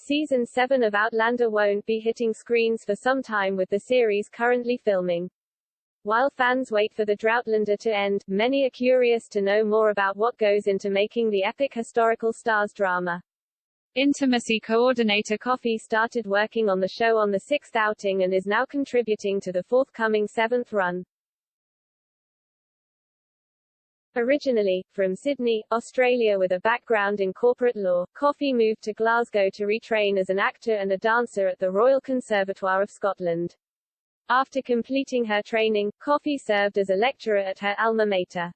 Season 7 of Outlander won't be hitting screens for some time, with the series currently filming. While fans wait for the Outlander to end, many are curious to know more about what goes into making the epic historical stars drama. Intimacy coordinator Coffee started working on the show on the 6th outing and is now contributing to the forthcoming 7th run. Originally from Sydney, Australia with a background in corporate law, Coffee moved to Glasgow to retrain as an actor and a dancer at the Royal Conservatoire of Scotland. After completing her training, Coffee served as a lecturer at her alma mater.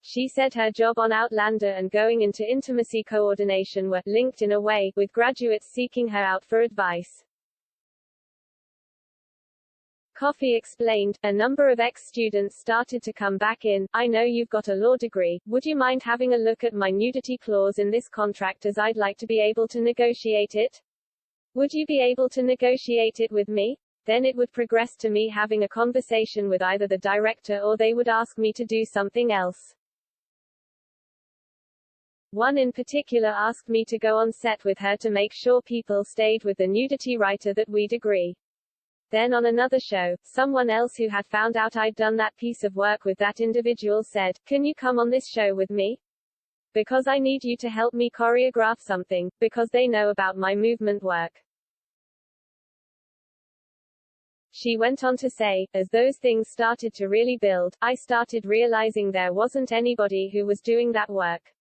She said her job on Outlander and going into intimacy coordination were linked in a way, with graduates seeking her out for advice. Coffee explained, "A number of ex-students started to come back in. I know you've got a law degree. Would you mind having a look at my nudity clause in this contract, as I'd like to be able to negotiate it? Would you be able to negotiate it with me?" Then it would progress to me having a conversation with either the director or they would ask me to do something else. One in particular asked me to go on set with her to make sure people stayed with the nudity writer that we'd agree. Then on another show, someone else who had found out I'd done that piece of work with that individual said, "Can you come on this show with me? Because I need you to help me choreograph something, because they know about my movement work." She went on to say, "As those things started to really build, I started realizing there wasn't anybody who was doing that work.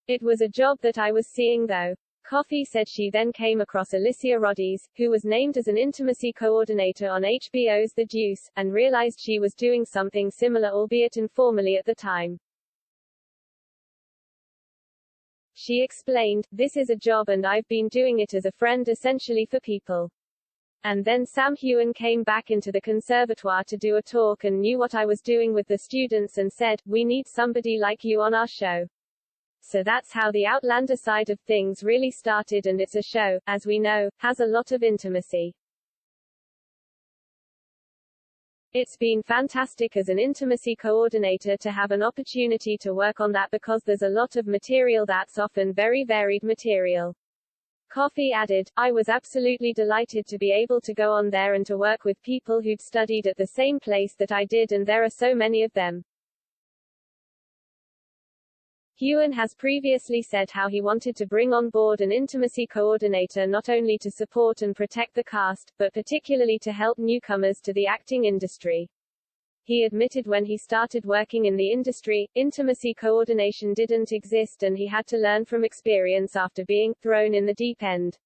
It was a job that I was seeing though." Coffee said she then came across Alicia Roddies, who was named as an intimacy coordinator on HBO's The Deuce, and realized she was doing something similar, albeit informally at the time. She explained, "This is a job and I've been doing it as a friend essentially for people. And then Sam Heughan came back into the conservatoire to do a talk and knew what I was doing with the students and said, 'We need somebody like you on our show.' So that's how the Outlander side of things really started, and it's a show, as we know, has a lot of intimacy. It's been fantastic as an intimacy coordinator to have an opportunity to work on that, because there's a lot of material that's often very varied material." Coffee added, "I was absolutely delighted to be able to go on there and to work with people who'd studied at the same place that I did, and there are so many of them." Heughan has previously said how he wanted to bring on board an intimacy coordinator not only to support and protect the cast, but particularly to help newcomers to the acting industry. He admitted when he started working in the industry, intimacy coordination didn't exist and he had to learn from experience after being thrown in the deep end.